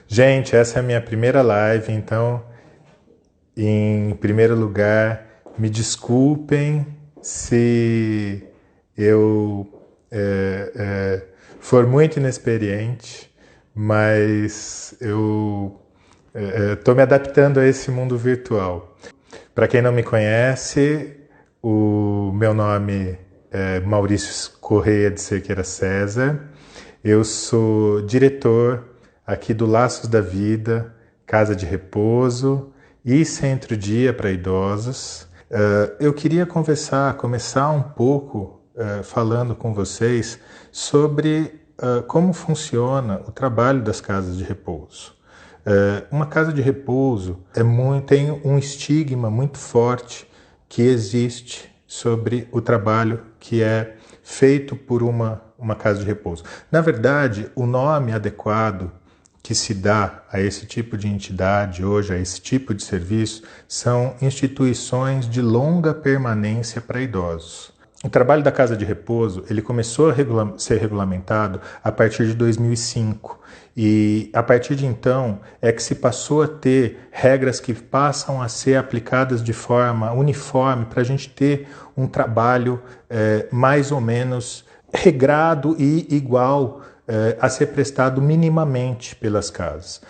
Gente, essa é a minha primeira live, então, em primeiro lugar, me desculpem se eu for muito inexperiente, mas eu estou me adaptando a esse mundo virtual. Para quem não me conhece, o meu nome é Maurício Correia de Cerqueira César. Eu sou diretor aqui do Laços da Vida, Casa de Repouso e Centro Dia para Idosos. Eu queria começar um pouco falando com vocês sobre como funciona o trabalho das casas de repouso. Uma casa de repouso tem um estigma muito forte que existe sobre o trabalho que é feito por uma casa de repouso. Na verdade, o nome adequado que se dá a esse tipo de entidade hoje, a esse tipo de serviço, são instituições de longa permanência para idosos. O trabalho da casa de repouso ele começou a ser regulamentado a partir de 2005 e a partir de então é que se passou a ter regras que passam a ser aplicadas de forma uniforme para a gente ter um trabalho mais ou menos regrado e igual a ser prestado minimamente pelas casas.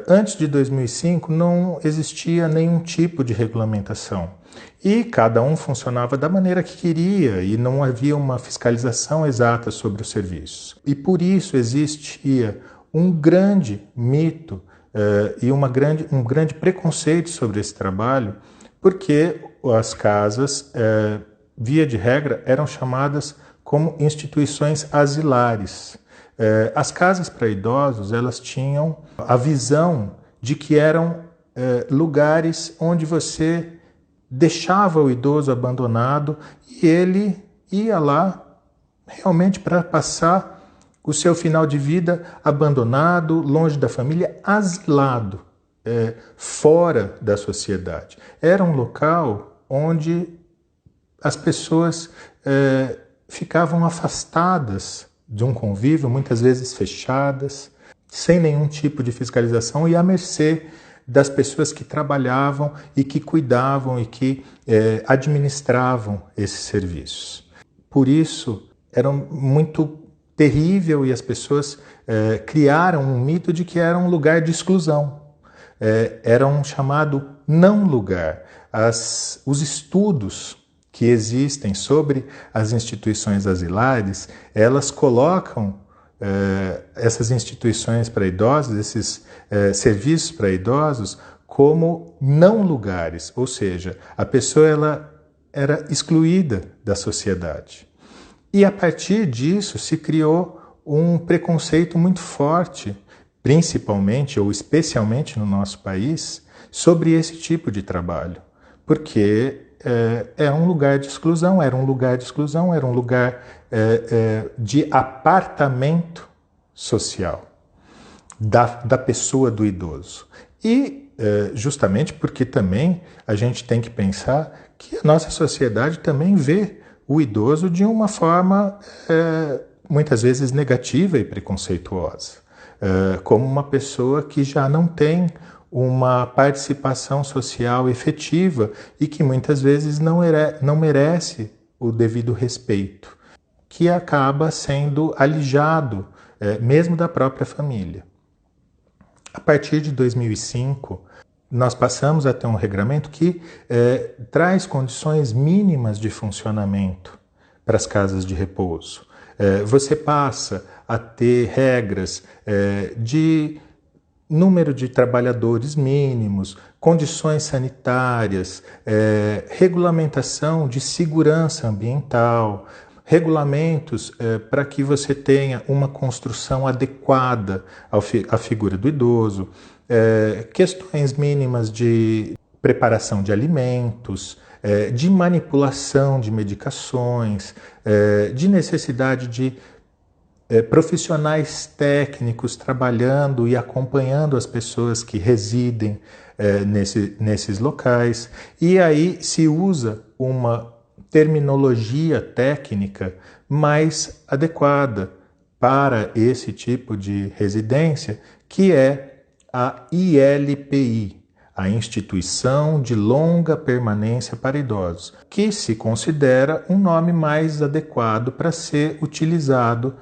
Antes de 2005 não existia nenhum tipo de regulamentação. E cada um funcionava da maneira que queria e não havia uma fiscalização exata sobre os serviços. E por isso existia um grande mito e um grande preconceito sobre esse trabalho, porque as casas, via de regra, eram chamadas como instituições asilares. As casas para idosos, elas tinham a visão de que eram lugares onde você deixava o idoso abandonado e ele ia lá realmente para passar o seu final de vida abandonado, longe da família, asilado, fora da sociedade. Era um local onde as pessoas ficavam afastadas de um convívio, muitas vezes fechadas, sem nenhum tipo de fiscalização e à mercê das pessoas que trabalhavam e que cuidavam e que administravam esses serviços. Por isso, era muito terrível e as pessoas criaram um mito de que era um lugar de exclusão. Era um chamado não lugar. Os estudos que existem sobre as instituições asilares, elas colocam essas instituições para idosos, esses serviços para idosos, como não lugares, ou seja, a pessoa ela era excluída da sociedade. E a partir disso se criou um preconceito muito forte, principalmente ou especialmente no nosso país, sobre esse tipo de trabalho, porque era um lugar de exclusão, era um lugar de apartamento social da pessoa do idoso. E justamente porque também a gente tem que pensar que a nossa sociedade também vê o idoso de uma forma muitas vezes negativa e preconceituosa, como uma pessoa que já não tem uma participação social efetiva e que muitas vezes não merece o devido respeito, que acaba sendo alijado mesmo da própria família. A partir de 2005, nós passamos a ter um regramento que traz condições mínimas de funcionamento para as casas de repouso. Você passa a ter regras de número de trabalhadores mínimos, condições sanitárias, regulamentação de segurança ambiental, regulamentos para que você tenha uma construção adequada à figura do idoso, questões mínimas de preparação de alimentos, de manipulação de medicações, de necessidade de profissionais técnicos trabalhando e acompanhando as pessoas que residem nesses locais. E aí se usa uma terminologia técnica mais adequada para esse tipo de residência, que é a ILPI, a Instituição de Longa Permanência para Idosos, que se considera um nome mais adequado para ser utilizado,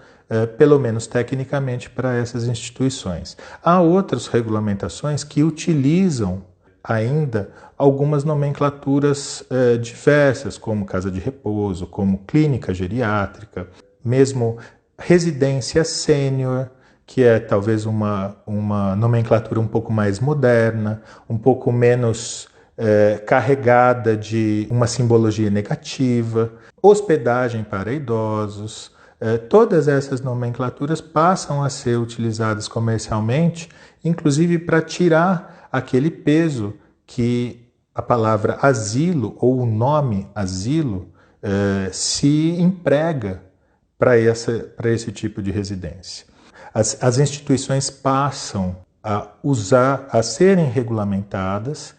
pelo menos tecnicamente, para essas instituições. Há outras regulamentações que utilizam ainda algumas nomenclaturas diversas, como casa de repouso, como clínica geriátrica, mesmo residência sênior, que é talvez uma nomenclatura um pouco mais moderna, um pouco menos carregada de uma simbologia negativa, hospedagem para idosos. Todas essas nomenclaturas passam a ser utilizadas comercialmente, inclusive para tirar aquele peso que a palavra asilo ou o nome asilo se emprega para esse tipo de residência. As instituições passam a serem regulamentadas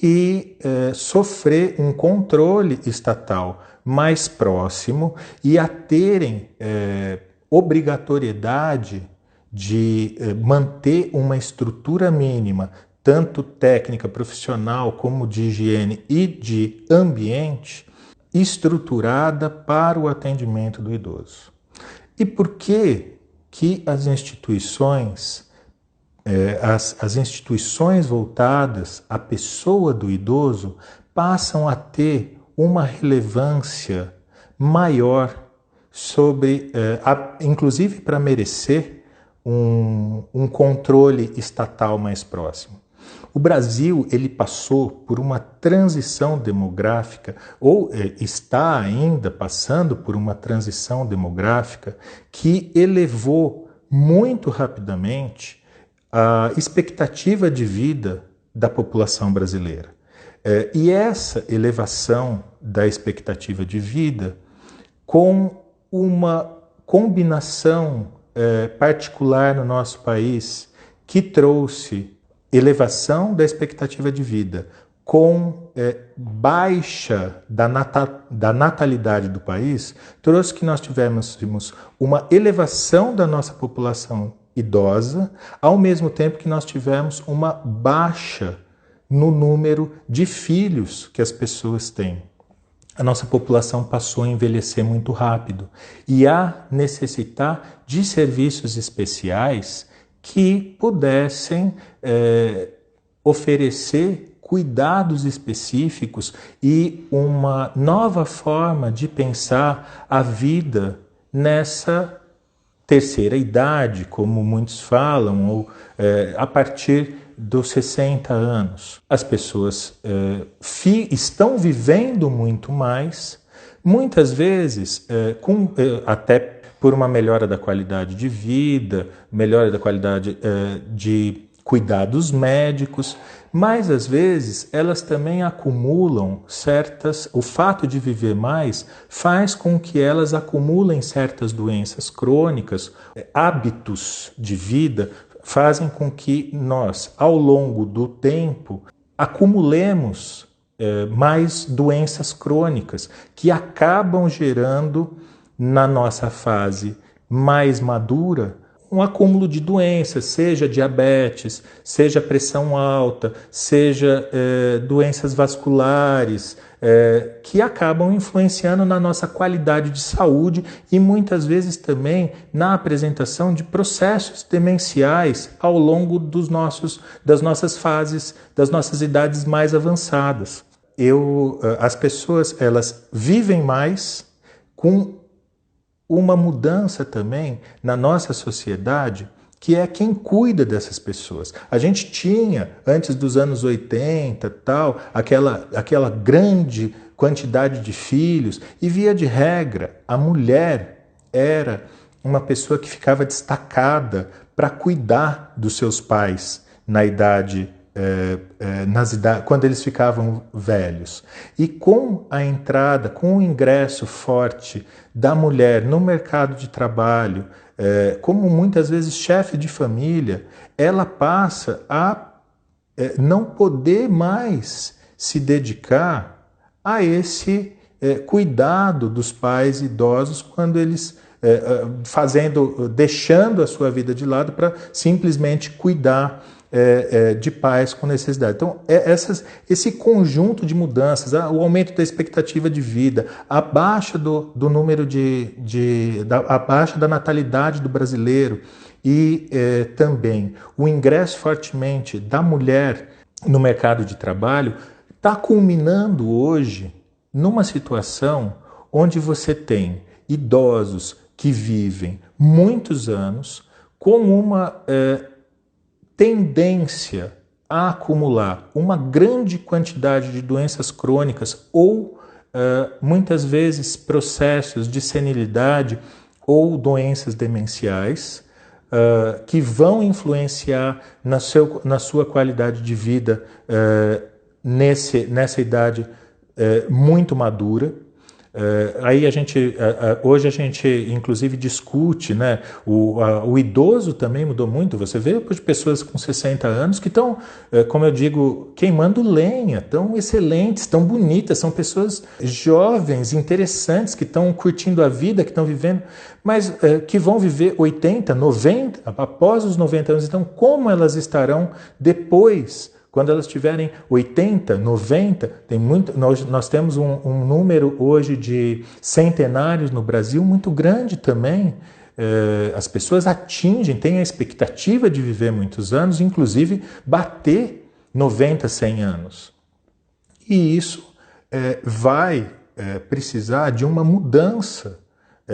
e sofrer um controle estatal mais próximo e a terem obrigatoriedade de manter uma estrutura mínima, tanto técnica, profissional, como de higiene e de ambiente, estruturada para o atendimento do idoso. E por que as instituições, as instituições voltadas à pessoa do idoso passam a ter uma relevância maior sobre, inclusive para merecer um controle estatal mais próximo? O Brasil ele passou por uma transição demográfica, ou está ainda passando por uma transição demográfica que elevou muito rapidamente a expectativa de vida da população brasileira. E essa elevação da expectativa de vida, com uma combinação particular no nosso país, que trouxe elevação da expectativa de vida com baixa da natalidade do país, trouxe que nós tivéssemos uma elevação da nossa população idosa, ao mesmo tempo que nós tivemos uma baixa no número de filhos que as pessoas têm. A nossa população passou a envelhecer muito rápido e a necessitar de serviços especiais que pudessem oferecer cuidados específicos e uma nova forma de pensar a vida nessa terceira idade, como muitos falam, ou a partir dos 60 anos. As pessoas estão vivendo muito mais, muitas vezes até por uma melhora da qualidade de vida, melhora da qualidade de cuidados médicos, mas às vezes elas também acumulam o fato de viver mais faz com que elas acumulem certas doenças crônicas, hábitos de vida, fazem com que nós, ao longo do tempo, acumulemos mais doenças crônicas que acabam gerando, na nossa fase mais madura, um acúmulo de doenças, seja diabetes, seja pressão alta, seja doenças vasculares, que acabam influenciando na nossa qualidade de saúde e muitas vezes também na apresentação de processos demenciais ao longo das nossas fases, das nossas idades mais avançadas. As pessoas elas vivem mais com uma mudança também na nossa sociedade, que é quem cuida dessas pessoas. A gente tinha, antes dos anos 80, aquela grande quantidade de filhos, e via de regra, a mulher era uma pessoa que ficava destacada para cuidar dos seus pais na idade quando eles ficavam velhos. E com a entrada, com o ingresso forte da mulher no mercado de trabalho, como muitas vezes chefe de família, ela passa a não poder mais se dedicar a esse cuidado dos pais idosos quando eles deixando a sua vida de lado para simplesmente cuidar de pais com necessidade. Então, esse conjunto de mudanças, o aumento da expectativa de vida, a baixa do número a baixa da natalidade do brasileiro e também o ingresso fortemente da mulher no mercado de trabalho, está culminando hoje numa situação onde você tem idosos que vivem muitos anos com uma tendência a acumular uma grande quantidade de doenças crônicas ou muitas vezes processos de senilidade ou doenças demenciais que vão influenciar na sua qualidade de vida nessa idade muito madura. Aí hoje a gente inclusive discute, né? O idoso também mudou muito. Você vê pessoas com 60 anos que estão, como eu digo, queimando lenha, tão excelentes, tão bonitas, são pessoas jovens, interessantes, que estão curtindo a vida, que estão vivendo, mas que vão viver 80, 90, após os 90 anos. Então, como elas estarão depois? Quando elas tiverem 80, 90, nós temos um número hoje de centenários no Brasil muito grande também. As pessoas têm a expectativa de viver muitos anos, inclusive bater 90, 100 anos. E isso vai precisar de uma mudança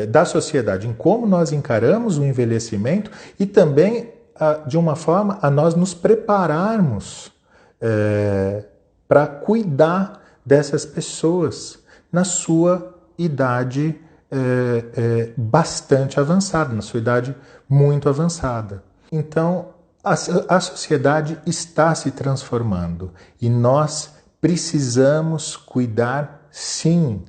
da sociedade, em como nós encaramos o envelhecimento e também de uma forma a nós nos prepararmos para cuidar dessas pessoas na sua idade bastante avançada, na sua idade muito avançada. Então, a sociedade está se transformando e nós precisamos cuidar, sim,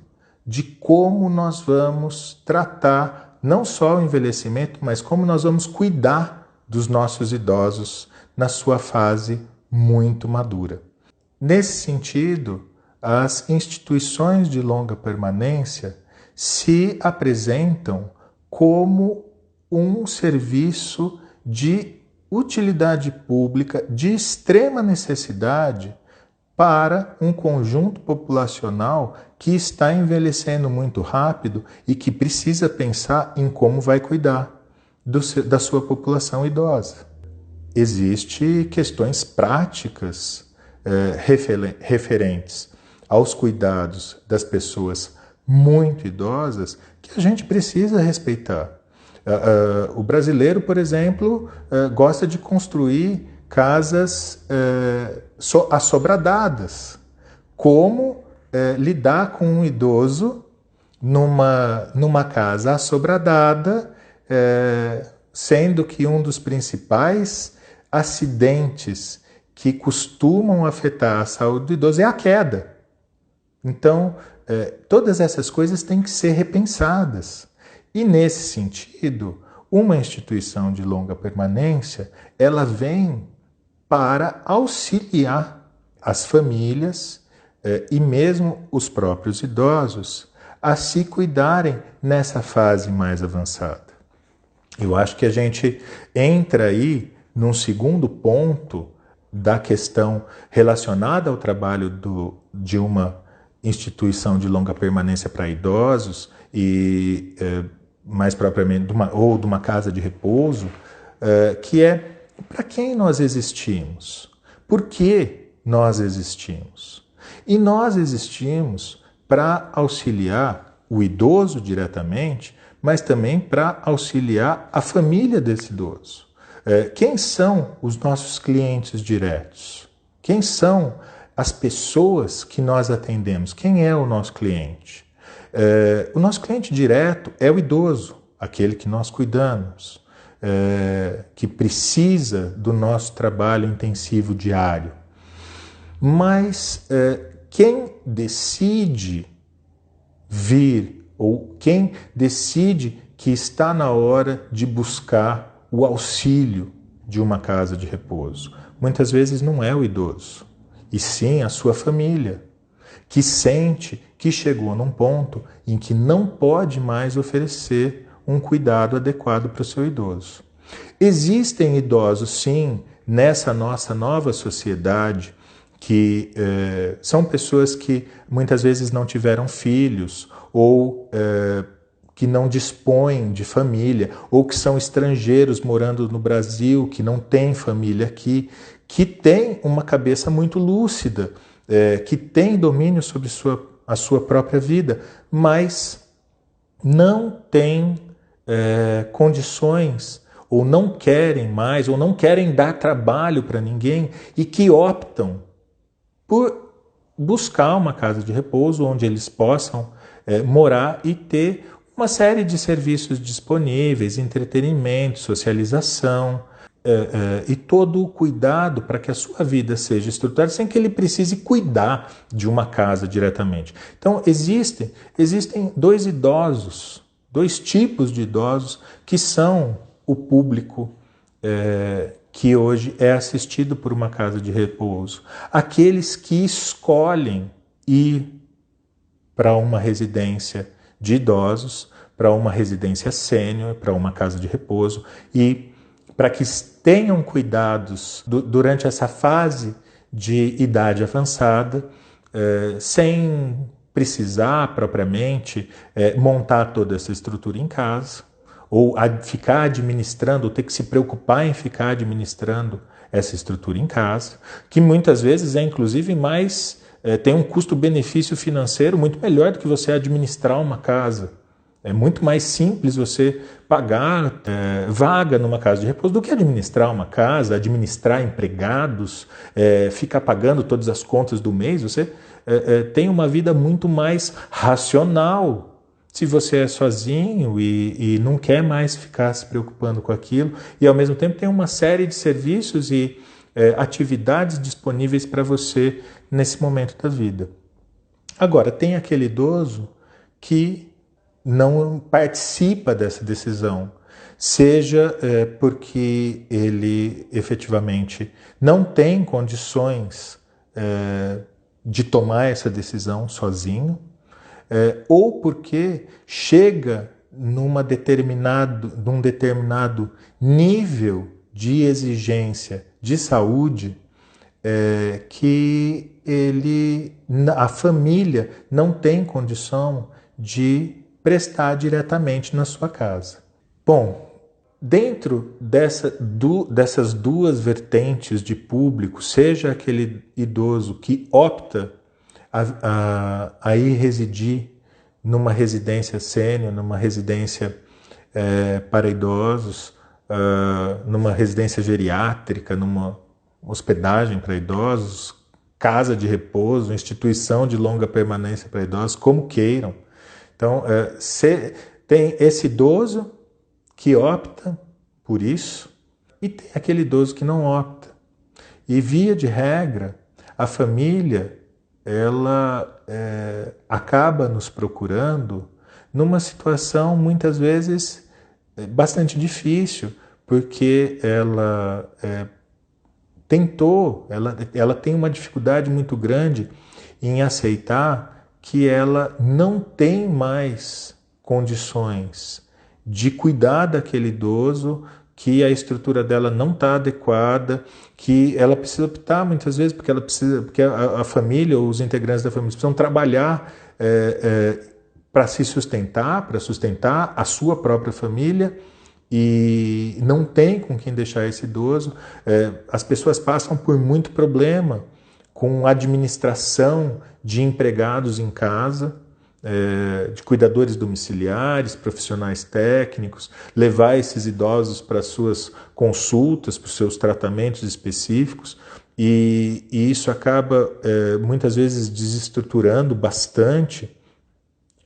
de como nós vamos tratar não só o envelhecimento, mas como nós vamos cuidar dos nossos idosos na sua fase muito madura. Nesse sentido, as instituições de longa permanência se apresentam como um serviço de utilidade pública de extrema necessidade para um conjunto populacional que está envelhecendo muito rápido e que precisa pensar em como vai cuidar da sua população idosa. Existem questões práticas referentes aos cuidados das pessoas muito idosas que a gente precisa respeitar. O brasileiro, por exemplo, gosta de construir casas assobradadas. Como lidar com um idoso numa casa assobradada, sendo que um dos principais acidentes que costumam afetar a saúde do idoso é a queda. Então, todas essas coisas têm que ser repensadas. E, nesse sentido, uma instituição de longa permanência, ela vem para auxiliar as famílias e mesmo os próprios idosos a se cuidarem nessa fase mais avançada. Eu acho que a gente entra aí num segundo ponto da questão relacionada ao trabalho de uma instituição de longa permanência para idosos e mais propriamente de uma casa de repouso, que é para quem nós existimos, por que nós existimos. E nós existimos para auxiliar o idoso diretamente, mas também para auxiliar a família desse idoso. Quem são os nossos clientes diretos? Quem são as pessoas que nós atendemos? Quem é o nosso cliente? O nosso cliente direto é o idoso, aquele que nós cuidamos, que precisa do nosso trabalho intensivo diário. Mas quem decide vir, ou quem decide que está na hora de buscar o auxílio de uma casa de repouso, muitas vezes não é o idoso, e sim a sua família, que sente que chegou num ponto em que não pode mais oferecer um cuidado adequado para o seu idoso. Existem idosos, sim, nessa nossa nova sociedade, que são pessoas que muitas vezes não tiveram filhos, ou que não dispõem de família, ou que são estrangeiros morando no Brasil, que não têm família aqui, que têm uma cabeça muito lúcida, que têm domínio sobre a sua própria vida, mas não têm condições, ou não querem mais, ou não querem dar trabalho para ninguém, e que optam por buscar uma casa de repouso onde eles possam morar e ter uma série de serviços disponíveis, entretenimento, socialização, e todo o cuidado para que a sua vida seja estruturada sem que ele precise cuidar de uma casa diretamente. Então, existem dois tipos de idosos que são o público que hoje é assistido por uma casa de repouso. Aqueles que escolhem ir para uma residência de idosos, para uma residência sênior, para uma casa de repouso, e para que tenham cuidados durante essa fase de idade avançada, sem precisar propriamente montar toda essa estrutura em casa, ou ficar administrando, ou ter que se preocupar em ficar administrando essa estrutura em casa, que muitas vezes é inclusive mais, tem um custo-benefício financeiro muito melhor do que você administrar uma casa. É muito mais simples você pagar vaga numa casa de repouso do que administrar uma casa, administrar empregados, ficar pagando todas as contas do mês. Você tem uma vida muito mais racional se você é sozinho e não quer mais ficar se preocupando com aquilo, e ao mesmo tempo tem uma série de serviços e atividades disponíveis para você nesse momento da vida. Agora, tem aquele idoso que não participa dessa decisão, seja porque ele efetivamente não tem condições de tomar essa decisão sozinho, ou porque chega num determinado nível de exigência de saúde que a família não tem condição de prestar diretamente na sua casa. Bom, dentro dessas duas vertentes de público, seja aquele idoso que opta a ir residir numa residência sênior, numa residência para idosos, numa residência geriátrica, numa hospedagem para idosos, casa de repouso, instituição de longa permanência para idosos, como queiram. Então, tem esse idoso que opta por isso e tem aquele idoso que não opta. E, via de regra, a família ela acaba nos procurando numa situação, muitas vezes, bastante difícil, porque ela ela tem uma dificuldade muito grande em aceitar que ela não tem mais condições de cuidar daquele idoso, que a estrutura dela não está adequada, que ela precisa optar muitas vezes porque a família ou os integrantes da família precisam trabalhar para se sustentar, para sustentar a sua própria família, e não tem com quem deixar esse idoso. As pessoas passam por muito problema com administração de empregados em casa, de cuidadores domiciliares, profissionais técnicos, levar esses idosos para suas consultas, para os seus tratamentos específicos, e isso acaba muitas vezes desestruturando bastante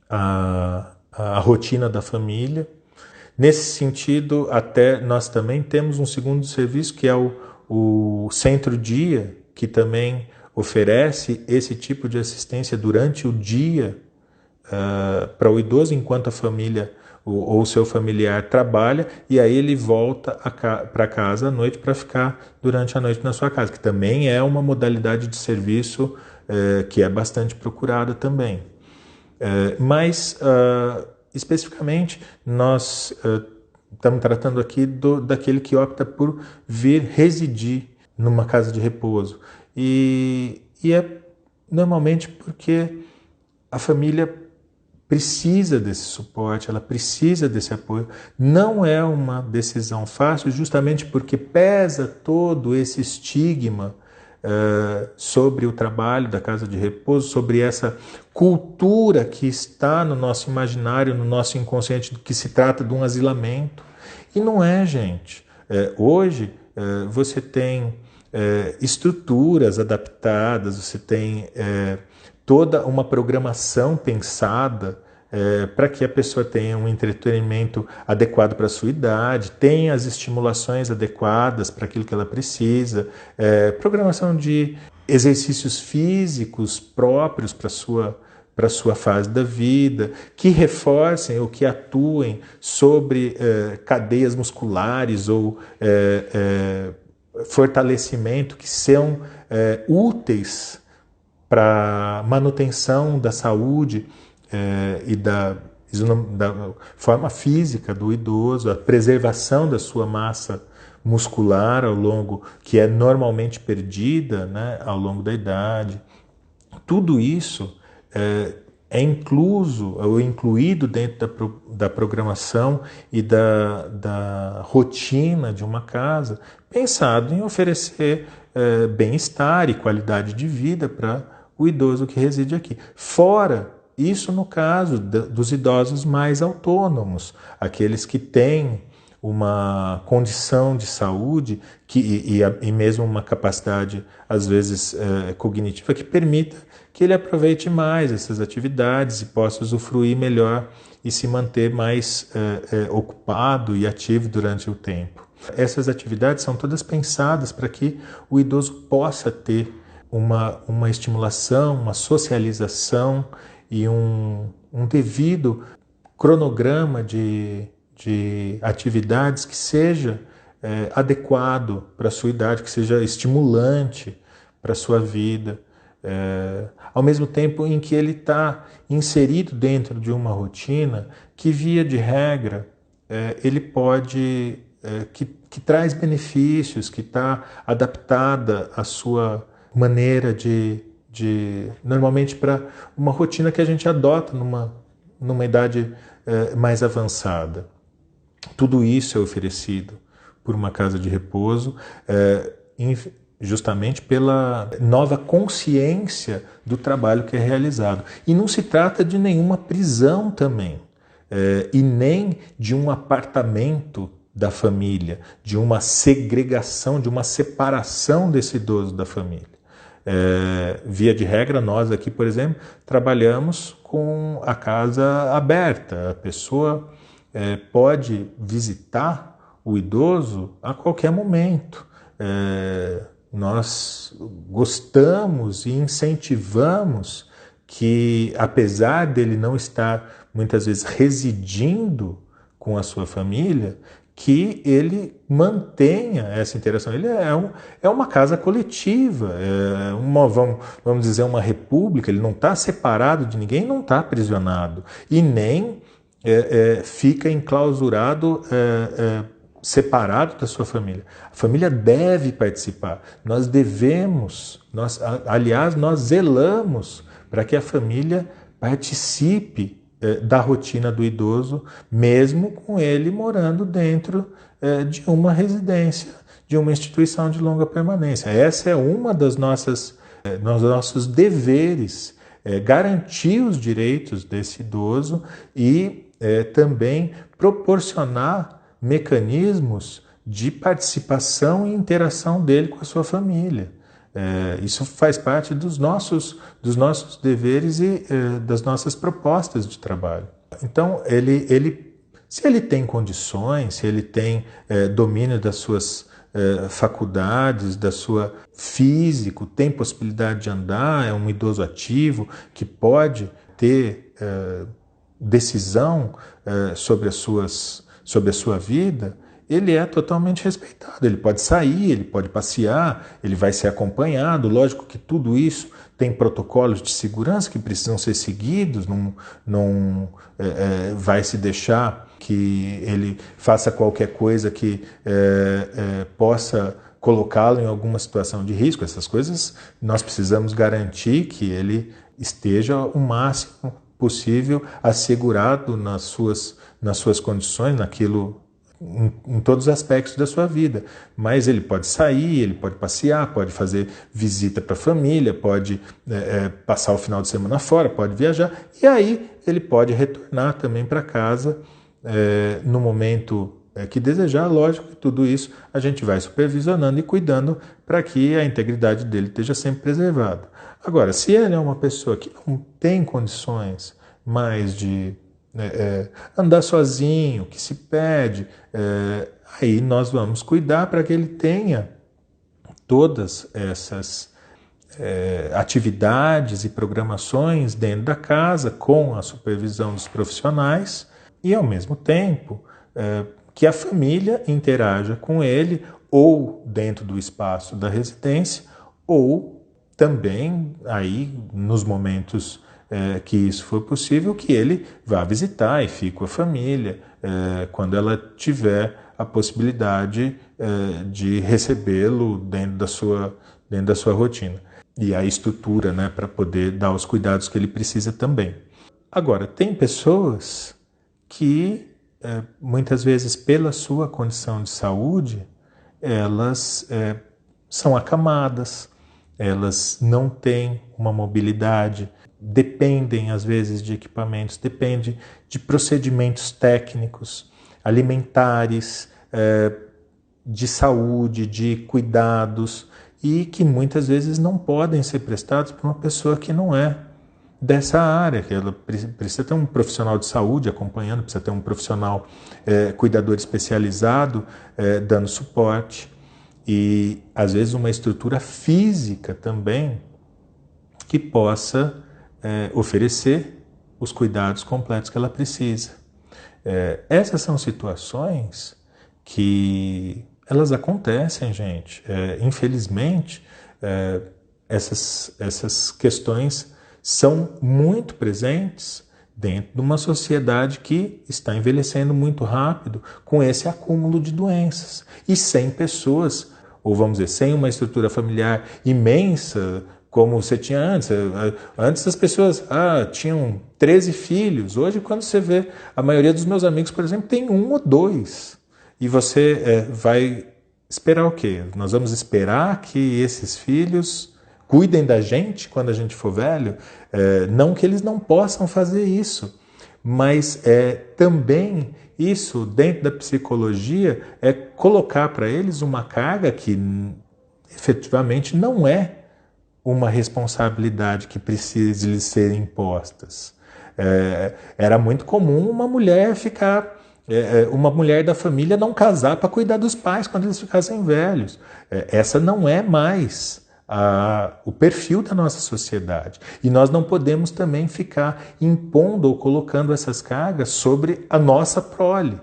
a rotina da família. Nesse sentido, até nós também temos um segundo serviço, que é o Centro-Dia, que também oferece esse tipo de assistência durante o dia para o idoso, enquanto a família ou o seu familiar trabalha, e aí ele volta para casa à noite para ficar durante a noite na sua casa, que também é uma modalidade de serviço que é bastante procurada também. Mas, especificamente, nós estamos tratando aqui daquele que opta por vir residir numa casa de repouso. E é normalmente porque a família precisa desse suporte, ela precisa desse apoio. Não é uma decisão fácil, justamente porque pesa todo esse estigma sobre o trabalho da casa de repouso, sobre essa cultura que está no nosso imaginário, no nosso inconsciente, que se trata de um asilamento. E não é, gente. Hoje você tem estruturas adaptadas, você tem toda uma programação pensada para que a pessoa tenha um entretenimento adequado para a sua idade, tenha as estimulações adequadas para aquilo que ela precisa, programação de exercícios físicos próprios para a sua fase da vida, que reforcem ou que atuem sobre cadeias musculares ou fortalecimento que são úteis para a manutenção da saúde e da forma física do idoso, a preservação da sua massa muscular ao longo, que é normalmente perdida, né, ao longo da idade. Tudo isso é incluso ou incluído dentro da programação e da rotina de uma casa, pensado em oferecer bem-estar e qualidade de vida para o idoso que reside aqui. Fora isso, no caso dos idosos mais autônomos, aqueles que têm uma condição de saúde e mesmo uma capacidade, às vezes, cognitiva que permita que ele aproveite mais essas atividades e possa usufruir melhor e se manter mais ocupado e ativo durante o tempo. Essas atividades são todas pensadas para que o idoso possa ter uma estimulação, uma socialização e um devido cronograma de atividades que seja adequado para a sua idade, que seja estimulante para a sua vida, ao mesmo tempo em que ele está inserido dentro de uma rotina que, via de regra, ele pode, que traz benefícios, que está adaptada à sua maneira normalmente para uma rotina que a gente adota numa idade mais avançada. Tudo isso é oferecido por uma casa de repouso, justamente pela nova consciência do trabalho que é realizado. E não se trata de nenhuma prisão também, e nem de um apartamento da família, de uma segregação, de uma separação desse idoso da família. Via de regra, nós aqui, por exemplo, trabalhamos com a casa aberta. A pessoa pode visitar o idoso a qualquer momento. Nós gostamos e incentivamos que, apesar dele não estar muitas vezes residindo com a sua família, que ele mantenha essa interação. Ele é uma casa coletiva, vamos dizer, uma república. Ele não está separado de ninguém, não está aprisionado e nem fica enclausurado, separado da sua família. A família deve participar. Nós devemos, aliás, nós zelamos para que a família participe da rotina do idoso, mesmo com ele morando dentro de uma residência, de uma instituição de longa permanência. Essa é uma dos nossos deveres, garantir os direitos desse idoso e também proporcionar mecanismos de participação e interação dele com a sua família. Isso faz parte dos nossos deveres e das nossas propostas de trabalho. Então, se ele tem condições, se ele tem domínio das suas faculdades, da sua físico, tem possibilidade de andar, é um idoso ativo que pode ter decisão sobre a sua vida, ele é totalmente respeitado. Ele pode sair, ele pode passear, ele vai ser acompanhado. Lógico que tudo isso tem protocolos de segurança que precisam ser seguidos, não vai se deixar que ele faça qualquer coisa que possa colocá-lo em alguma situação de risco, essas coisas, nós precisamos garantir que ele esteja o máximo possível assegurado nas suas condições, naquilo, em todos os aspectos da sua vida. Mas ele pode sair, ele pode passear, pode fazer visita para a família, pode passar o final de semana fora, pode viajar, e aí ele pode retornar também para casa no momento que desejar. Lógico que tudo isso a gente vai supervisionando e cuidando para que a integridade dele esteja sempre preservada. Agora, se ele é uma pessoa que não tem condições mais de andar sozinho, que se perde, aí nós vamos cuidar para que ele tenha todas essas atividades e programações dentro da casa, com a supervisão dos profissionais, e ao mesmo tempo que a família interaja com ele, ou dentro do espaço da residência, ou também aí nos momentos que isso for possível, que ele vá visitar e fique com a família, quando ela tiver a possibilidade de recebê-lo dentro da sua rotina. E a estrutura, né, para poder dar os cuidados que ele precisa também. Agora, tem pessoas que muitas vezes, pela sua condição de saúde, elas são acamadas, elas não têm uma mobilidade, dependem às vezes de equipamentos, dependem de procedimentos técnicos, alimentares, de saúde, de cuidados, e que muitas vezes não podem ser prestados por uma pessoa que não é dessa área, que ela precisa ter um profissional de saúde acompanhando, precisa ter um profissional cuidador especializado dando suporte, e às vezes uma estrutura física também que possa oferecer os cuidados completos que ela precisa. Essas são situações que elas acontecem, gente. Infelizmente, essas questões são muito presentes dentro de uma sociedade que está envelhecendo muito rápido, com esse acúmulo de doenças. E sem pessoas, ou vamos dizer, sem uma estrutura familiar imensa, como você tinha antes. Antes as pessoas tinham 13 filhos. Hoje, quando você vê, a maioria dos meus amigos, por exemplo, tem 1 ou 2. E você vai esperar o quê? Nós vamos esperar que esses filhos cuidem da gente quando a gente for velho? Não que eles não possam fazer isso, mas também isso, dentro da psicologia, é colocar para eles uma carga que efetivamente não é uma responsabilidade que precise lhes ser impostas. Era muito comum uma mulher uma mulher da família não casar para cuidar dos pais quando eles ficassem velhos. Essa não é mais o perfil da nossa sociedade. E nós não podemos também ficar impondo ou colocando essas cargas sobre a nossa prole.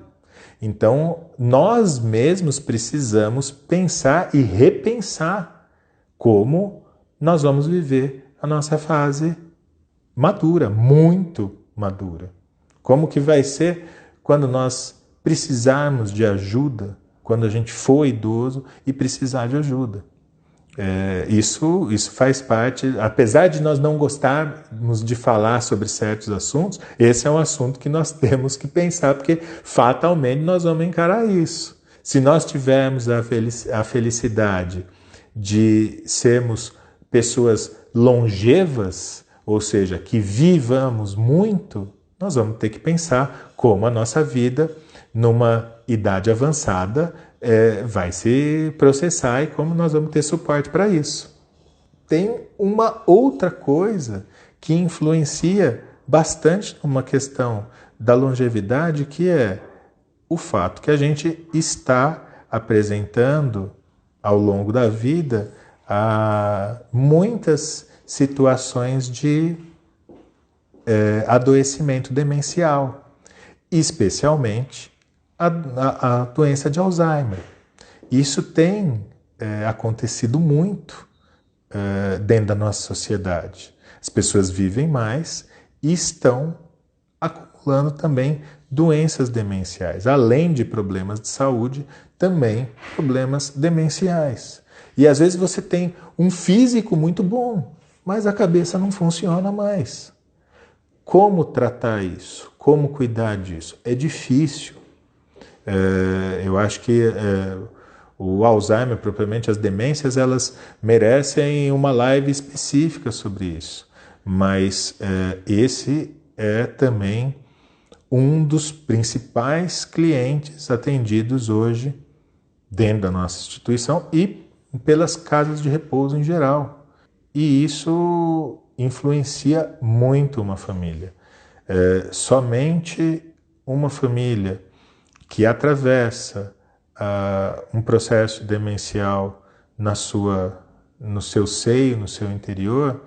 Então, nós mesmos precisamos pensar e repensar como nós vamos viver a nossa fase madura, muito madura. Como que vai ser quando nós precisarmos de ajuda, quando a gente for idoso e precisar de ajuda. Isso faz parte, apesar de nós não gostarmos de falar sobre certos assuntos, esse é um assunto que nós temos que pensar, porque fatalmente nós vamos encarar isso. Se nós tivermos a felicidade de sermos pessoas longevas, ou seja, que vivamos muito, nós vamos ter que pensar como a nossa vida, numa idade avançada, vai se processar e como nós vamos ter suporte para isso. Tem uma outra coisa que influencia bastante numa questão da longevidade, que é o fato que a gente está apresentando ao longo da vida muitas situações de adoecimento demencial, especialmente a doença de Alzheimer. Isso tem acontecido muito dentro da nossa sociedade. As pessoas vivem mais e estão acumulando acumulando também doenças demenciais. Além de problemas de saúde, também problemas demenciais. E às vezes você tem um físico muito bom, mas a cabeça não funciona mais. Como tratar isso? Como cuidar disso? É difícil. Eu acho que o Alzheimer, propriamente as demências, elas merecem uma live específica sobre isso. Mas esse é também um dos principais clientes atendidos hoje dentro da nossa instituição e pelas casas de repouso em geral. E isso influencia muito uma família. Somente uma família que atravessa um processo demencial no seu seio, no seu interior,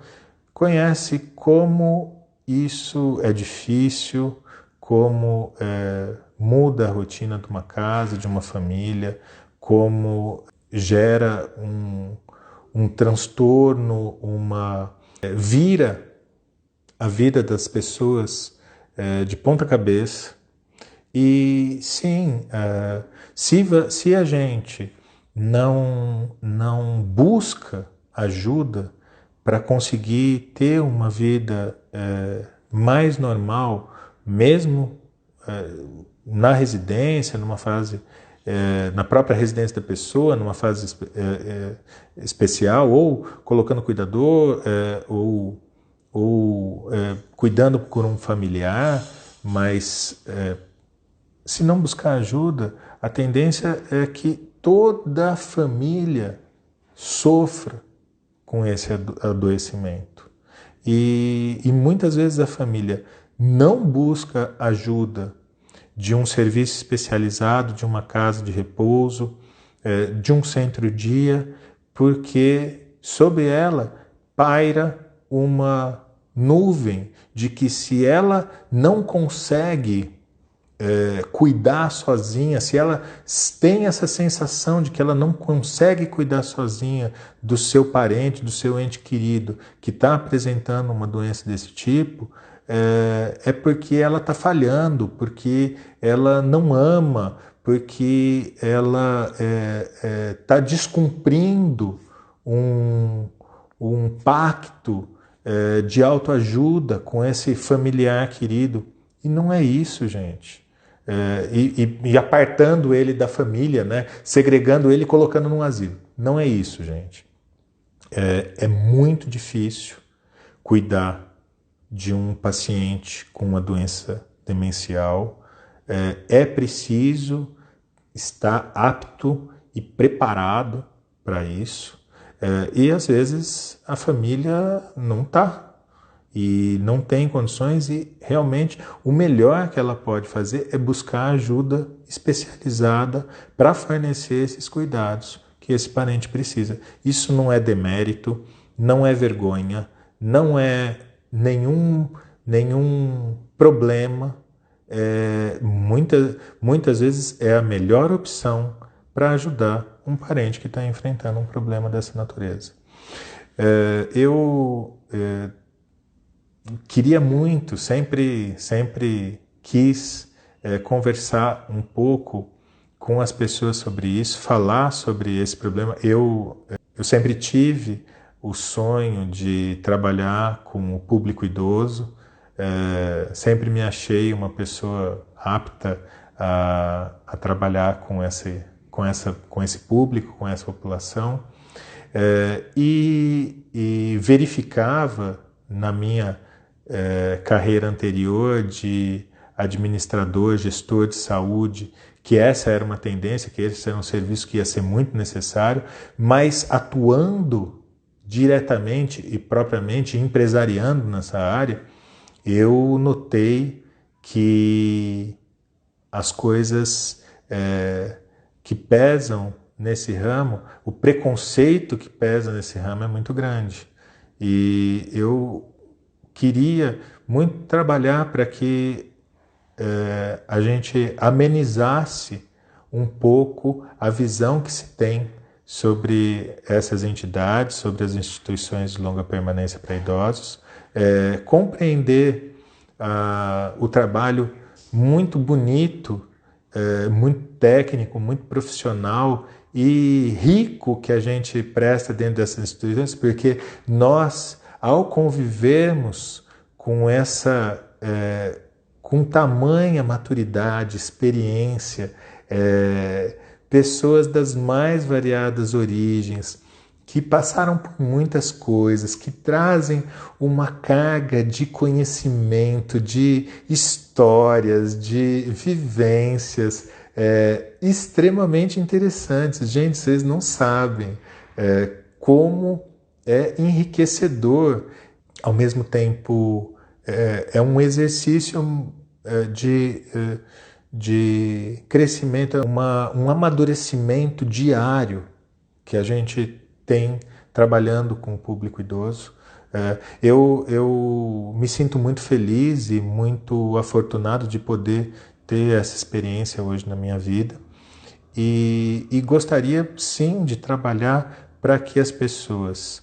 conhece como isso é difícil, como muda a rotina de uma casa, de uma família, como gera um transtorno, vira a vida das pessoas de ponta cabeça. E sim, se a gente não busca ajuda para conseguir ter uma vida mais normal, mesmo na residência, numa fase, na própria residência da pessoa, numa fase especial, ou colocando cuidador, ou cuidando por um familiar, mas se não buscar ajuda, a tendência é que toda a família sofra com esse adoecimento. E muitas vezes a família não busca ajuda de um serviço especializado, de uma casa de repouso, de um centro-dia, porque sobre ela paira uma nuvem de que se ela não consegue cuidar sozinha, se ela tem essa sensação de que ela não consegue cuidar sozinha do seu parente, do seu ente querido que está apresentando uma doença desse tipo, é porque ela está falhando, porque ela não ama, porque ela está descumprindo um pacto de autoajuda com esse familiar querido. E não é isso, gente. E apartando ele da família, né? Segregando ele e colocando num asilo. Não é isso, gente. É muito difícil cuidar de um paciente com uma doença demencial. É preciso estar apto e preparado para isso. E às vezes a família não está. E não tem condições, e realmente o melhor que ela pode fazer é buscar ajuda especializada para fornecer esses cuidados que esse parente precisa. Isso não é demérito, não é vergonha, não é nenhum problema. Muitas vezes é a melhor opção para ajudar um parente que está enfrentando um problema dessa natureza. Eu queria muito, sempre quis conversar um pouco com as pessoas sobre isso, falar sobre esse problema. Eu sempre tive o sonho de trabalhar com o público idoso, sempre me achei uma pessoa apta a trabalhar com esse público, com essa população, e verificava na minha carreira anterior de administrador, gestor de saúde, que essa era uma tendência, que esse era um serviço que ia ser muito necessário, mas atuando diretamente e propriamente empresariando nessa área, eu notei que as coisas que pesam nesse ramo, o preconceito que pesa nesse ramo é muito grande. E eu queria muito trabalhar para que a gente amenizasse um pouco a visão que se tem sobre essas entidades, sobre as instituições de longa permanência para idosos, compreender o trabalho muito bonito, muito técnico, muito profissional e rico que a gente presta dentro dessas instituições, porque nós, ao convivermos com com tamanha maturidade, experiência, pessoas das mais variadas origens, que passaram por muitas coisas, que trazem uma carga de conhecimento, de histórias, de vivências extremamente interessantes. Gente, vocês não sabem como é enriquecedor, ao mesmo tempo é um exercício de crescimento, um amadurecimento diário que a gente tem trabalhando com o público idoso. Eu me sinto muito feliz e muito afortunado de poder ter essa experiência hoje na minha vida e gostaria sim de trabalhar para que as pessoas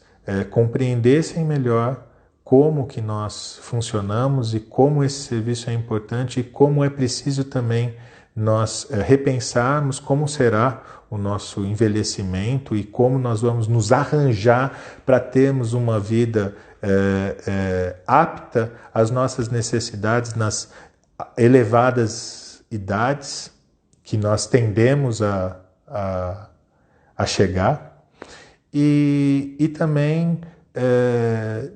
compreendessem melhor como que nós funcionamos e como esse serviço é importante e como é preciso também nós repensarmos como será o nosso envelhecimento e como nós vamos nos arranjar para termos uma vida apta às nossas necessidades nas elevadas idades que nós tendemos a chegar e também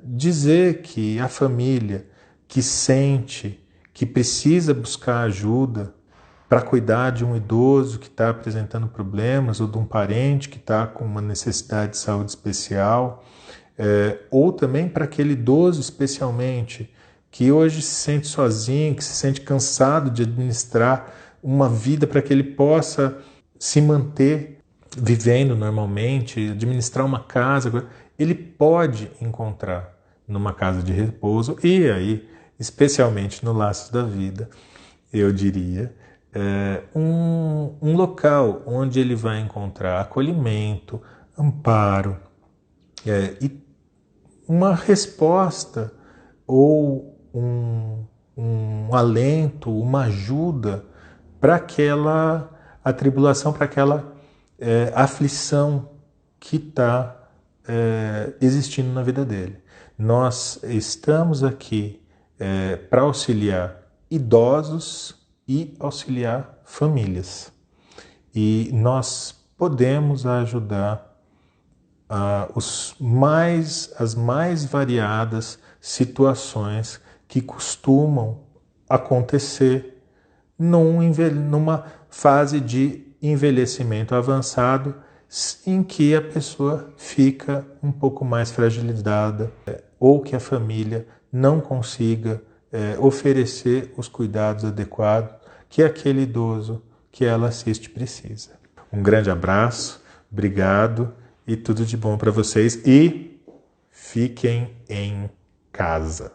dizer que a família que sente que precisa buscar ajuda para cuidar de um idoso que está apresentando problemas ou de um parente que está com uma necessidade de saúde especial, ou também para aquele idoso especialmente que hoje se sente sozinho, que se sente cansado de administrar uma vida para que ele possa se manter vivendo normalmente, administrar uma casa, ele pode encontrar numa casa de repouso e aí, especialmente no Laços da Vida, eu diria, um local onde ele vai encontrar acolhimento, amparo e uma resposta ou um alento, uma ajuda para aquela atribulação, para aquela aflição que está existindo na vida dele. Nós estamos aqui para auxiliar idosos e auxiliar famílias. E nós podemos ajudar as mais variadas situações que costumam acontecer numa fase de envelhecimento avançado em que a pessoa fica um pouco mais fragilizada ou que a família não consiga oferecer os cuidados adequados que aquele idoso que ela assiste precisa. Um grande abraço, obrigado e tudo de bom para vocês e fiquem em casa.